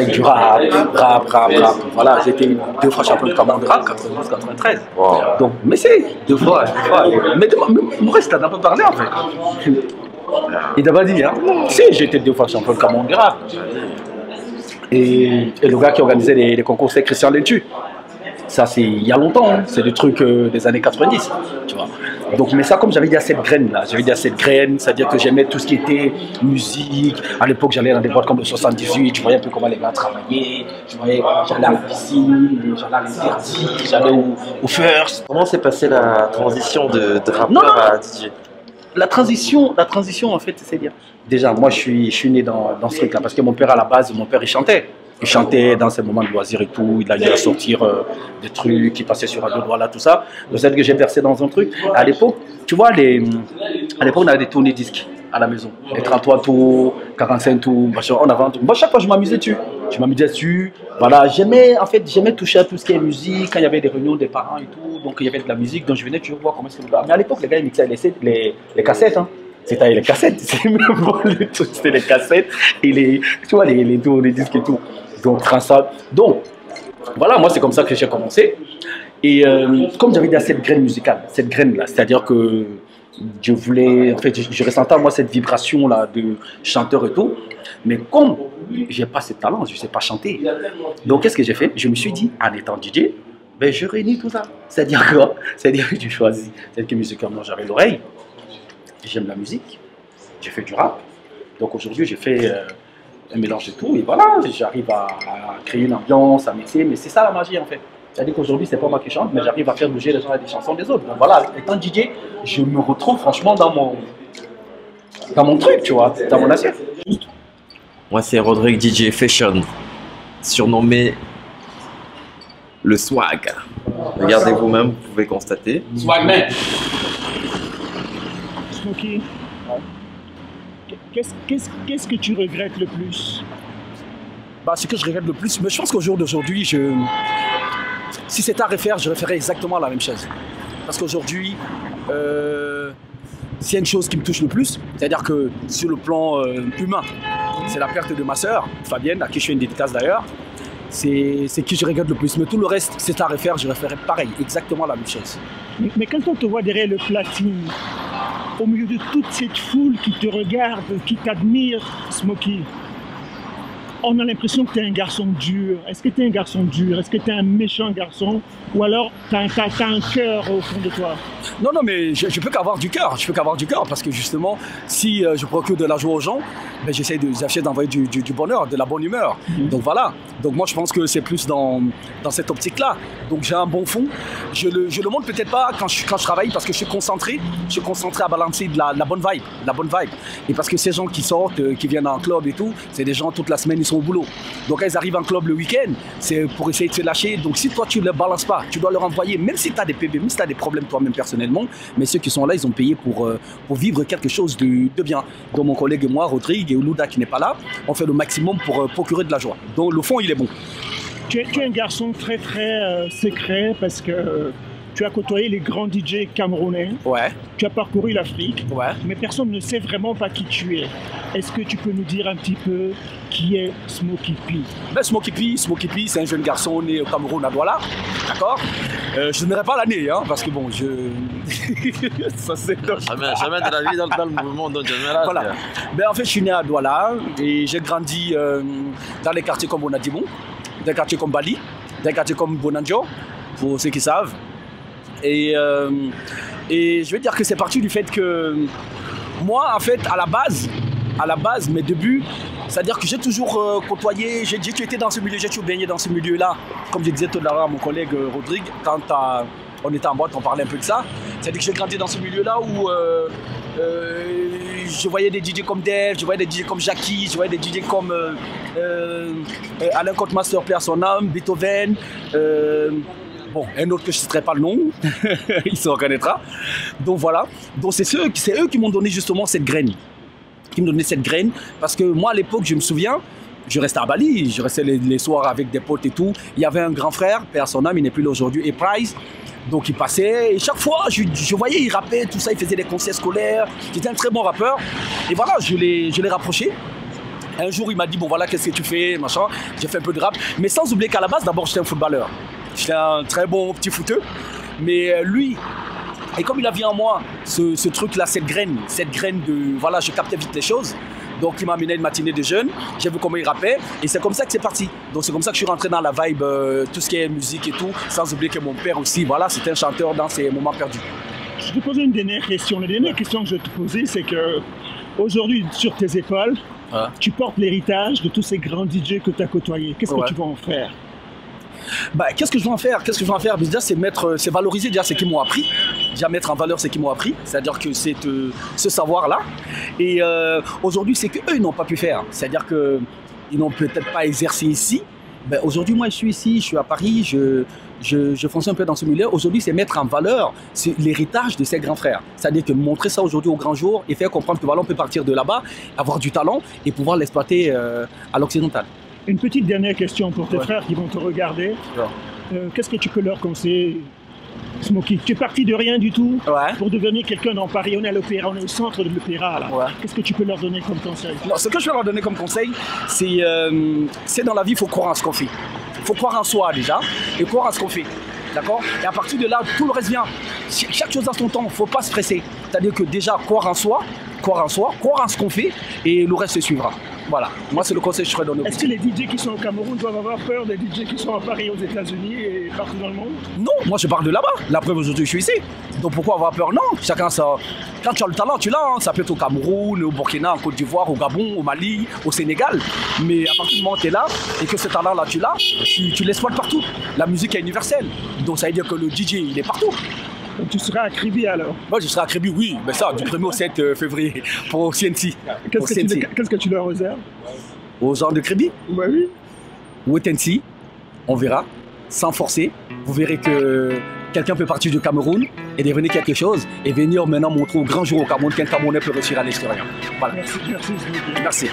commencé avec du rap. Voilà, j'ai été 2 fois champion de Cameroun de rap, 92, 93. Wow. Donc, mais c'est 2 fois. Mais Maurice, t'en as pas parlé en fait. Il t'a pas dit, hein? Si, j'ai été 2 fois champion de Cameroun de rap. Et le gars qui organisait les concours, c'est Christian Lentu. Ça, c'est il y a longtemps, hein. C'est des trucs des années 90, tu vois. Donc, mais ça, comme j'avais dit à cette graine là, c'est-à-dire que j'aimais tout ce qui était musique. À l'époque, j'allais dans des boîtes comme le 78, je voyais un peu comment les gars travaillaient. J'allais à la piscine, j'allais à l'interdit, j'allais au First. Comment s'est passée la transition de rappeur à DJ? La transition, en fait, c'est bien. Déjà, moi, je suis né dans ce truc-là parce que mon père, à la base, il chantait. Il chantait dans ses moments de loisirs et tout. Il a eu à sortir des trucs qui passaient sur Radio Douala, tout ça. Donc, c'est que j'ai versé dans un truc. À l'époque, tu vois, à l'époque, on avait des tournées disques à la maison. Les 33 tours, 45 tours, on avait un truc. Moi, chaque fois, je m'amusais dessus. Voilà, j'aimais toucher à tout ce qui est musique. Quand il y avait des réunions des parents et tout, donc il y avait de la musique. Donc, je venais toujours voir comment c'est le gars. Mais à l'époque, les gars, ils mixaient les cassettes. Hein. C'était les cassettes. C'était les cassettes et tu vois, les tours, les disques et tout. Donc, voilà, moi c'est comme ça que j'ai commencé. Et comme j'avais dit à cette graine musicale, cette graine-là, c'est-à-dire que je voulais, en fait, je ressentais à moi cette vibration-là de chanteur et tout. Mais comme je n'ai pas ce talent, je ne sais pas chanter. Donc, qu'est-ce que j'ai fait? Je me suis dit, en étant DJ, ben, je réunis tout ça. C'est-à-dire quoi? C'est-à-dire que tu choisis. C'est-à-dire que musicalement, j'avais l'oreille. J'aime la musique. J'ai fait du rap. Donc, aujourd'hui, j'ai fait un mélange de tout, et voilà, j'arrive à créer une ambiance, à mixer, mais c'est ça la magie en fait. C'est-à-dire qu'aujourd'hui, c'est pas moi qui chante, mais j'arrive à faire bouger les gens avec des chansons des autres. Donc voilà, étant DJ, je me retrouve franchement dans mon truc, tu vois, dans mon assiette. Moi, c'est Rodrigue DJ Fashion, surnommé le swag. Regardez vous-même, vous pouvez constater. Swagman. Smokey, qu'est-ce que tu regrettes le plus? Bah, ce que je regrette le plus, mais je pense qu'au jour d'aujourd'hui, si c'était à refaire, je referais exactement la même chose. Parce qu'aujourd'hui, s'il y a une chose qui me touche le plus, c'est-à-dire que sur le plan humain, c'est la perte de ma sœur, Fabienne, à qui je fais une dédicace d'ailleurs. C'est qui je regrette le plus. Mais tout le reste, si c'était à refaire, je referais pareil, exactement la même chose. Mais quand on te voit derrière le platine, au milieu de toute cette foule qui te regarde, qui t'admire, Smokey, on a l'impression que tu es un garçon dur. Est-ce que tu es un garçon dur? Est-ce que tu es un méchant garçon? Ou alors tu as un cœur au fond de toi? Non, mais je peux qu'avoir du cœur. Je peux qu'avoir du cœur parce que justement, si je procure de la joie aux gens, ben, j'essaie d'envoyer du bonheur, de la bonne humeur. Donc voilà. Donc moi, je pense que c'est plus dans cette optique-là. Donc j'ai un bon fond. Je le montre peut-être pas quand je travaille parce que je suis concentré. Je suis concentré à balancer de la bonne vibe. Et parce que ces gens qui sortent, qui viennent en club et tout, c'est des gens toute la semaine, ils sont au boulot. Donc quand ils arrivent en club le week-end, c'est pour essayer de se lâcher. Donc si toi, tu ne le balances pas, tu dois leur envoyer, même si tu as des PB, même si tu as des problèmes toi-même personnellement, mais ceux qui sont là, ils ont payé pour vivre quelque chose de bien. Donc mon collègue et moi, Rodrigue et Oulouda qui n'est pas là, on fait le maximum pour procurer de la joie. Donc le fond, il est bon. Tu es un garçon très secret parce que tu as côtoyé les grands DJ camerounais. Ouais. Tu as parcouru l'Afrique. Ouais. Mais personne ne sait vraiment pas qui tu es. Est-ce que tu peux nous dire un petit peu qui est Smokey P? Ben, Smokey P, c'est un jeune garçon né au Cameroun à Douala. D'accord. Je n'aurai pas l'année, hein, parce que bon, ça c'est... Jamais de la vie dans le mouvement dont jamais là. Voilà. Ben, en fait, je suis né à Douala et j'ai grandi dans les quartiers comme Bonadimon, des quartiers comme Bali, des quartiers comme Bonanjo, pour ceux qui savent. Et je vais dire que c'est parti du fait que moi, en fait, à la base, mes débuts, c'est-à-dire que j'ai toujours côtoyé, j'ai été dans ce milieu, j'ai toujours baigné dans ce milieu-là. Comme je disais tout à l'heure à mon collègue Rodrigue, quand on était en boîte, on parlait un peu de ça. C'est-à-dire que j'ai grandi dans ce milieu-là où je voyais des DJ comme Dave, je voyais des DJ comme Jackie, je voyais des DJ comme Alain Cottemaster, père son âme, Beethoven. Bon, un autre que je ne citerai pas le nom, il se reconnaîtra. Donc voilà, donc c'est eux qui m'ont donné justement cette graine. Parce que moi à l'époque, je me souviens, je restais à Bali, je restais les soirs avec des potes et tout. Il y avait un grand frère, père son âme, il n'est plus là aujourd'hui, et Price. Donc il passait, et chaque fois, je voyais, il rappait, tout ça, il faisait des concerts scolaires. C'était un très bon rappeur. Et voilà, je l'ai rapproché. Un jour, il m'a dit, bon voilà, qu'est-ce que tu fais, machin. J'ai fait un peu de rap, mais sans oublier qu'à la base, d'abord, j'étais un footballeur. J'étais un très bon petit footeux, mais lui, et comme il a vu en moi ce truc-là, cette graine de, voilà, je captais vite les choses. Donc il m'a amené une matinée de jeunes, j'ai vu comment il rappait, et c'est comme ça que c'est parti. Donc c'est comme ça que je suis rentré dans la vibe, tout ce qui est musique et tout, sans oublier que mon père aussi, voilà, c'était un chanteur dans ses moments perdus. Je te posais une dernière question. La dernière question que je te posais, c'est que aujourd'hui, sur tes épaules, tu portes l'héritage de tous ces grands DJ que tu as côtoyés. Qu'est-ce que tu vas en faire? Bah, qu'est-ce que je vais en faire? Déjà, c'est valoriser déjà ce qu'ils m'ont appris. Déjà mettre en valeur ce qu'ils m'ont appris. C'est-à-dire que c'est ce savoir-là. Et aujourd'hui, c'est qu'eux, ils n'ont pas pu faire. C'est-à-dire qu'ils n'ont peut-être pas exercé ici. Ben, aujourd'hui, moi, je suis ici, je suis à Paris, je fonce un peu dans ce milieu. Aujourd'hui, c'est mettre en valeur l'héritage de ses grands frères. C'est-à-dire que montrer ça aujourd'hui au grand jour et faire comprendre que voilà, on peut partir de là-bas, avoir du talent et pouvoir l'exploiter à l'occidental. Une petite dernière question pour tes frères qui vont te regarder. Qu'est-ce que tu peux leur conseiller, Smokey? Tu es parti de rien du tout pour devenir quelqu'un dans Paris. On est à l'opéra, on est au centre de l'opéra. Qu'est-ce que tu peux leur donner comme conseil? Ce que je vais leur donner comme conseil, c'est dans la vie, il faut croire en ce qu'on fait. Il faut croire en soi déjà et croire en ce qu'on fait. D'accord? Et à partir de là, tout le reste vient. Chaque chose a son temps, il ne faut pas se presser. C'est-à-dire que déjà, croire en soi, croire en ce qu'on fait et le reste se suivra. Voilà, moi c'est le conseil que je serais donné. Est-ce que les DJ qui sont au Cameroun doivent avoir peur des DJ qui sont à Paris, aux États-Unis et partout dans le monde? Non, moi je pars de là-bas. La preuve aujourd'hui je suis ici. Donc pourquoi avoir peur? Non, chacun ça. Quand tu as le talent, tu l'as. Ça peut être au Cameroun, au Burkina, en Côte d'Ivoire, au Gabon, au Mali, au Sénégal. Mais à partir du moment où tu es là et que ce talent-là tu l'as, tu l'exploites partout. La musique est universelle. Donc ça veut dire que le DJ il est partout. Donc tu seras à Kribi alors? Moi je serai à Kribi, oui, mais ça du 1er au 7 février pour CNC. Qu'est-ce que tu leur réserves? Aux gens de Kribi? Oui. Wait and see, on verra, sans forcer. Vous verrez que quelqu'un peut partir du Cameroun et devenir quelque chose et venir maintenant montrer au grand jour au Cameroun qu'un Camerounais peut réussir à l'extérieur. Voilà. Merci. Merci.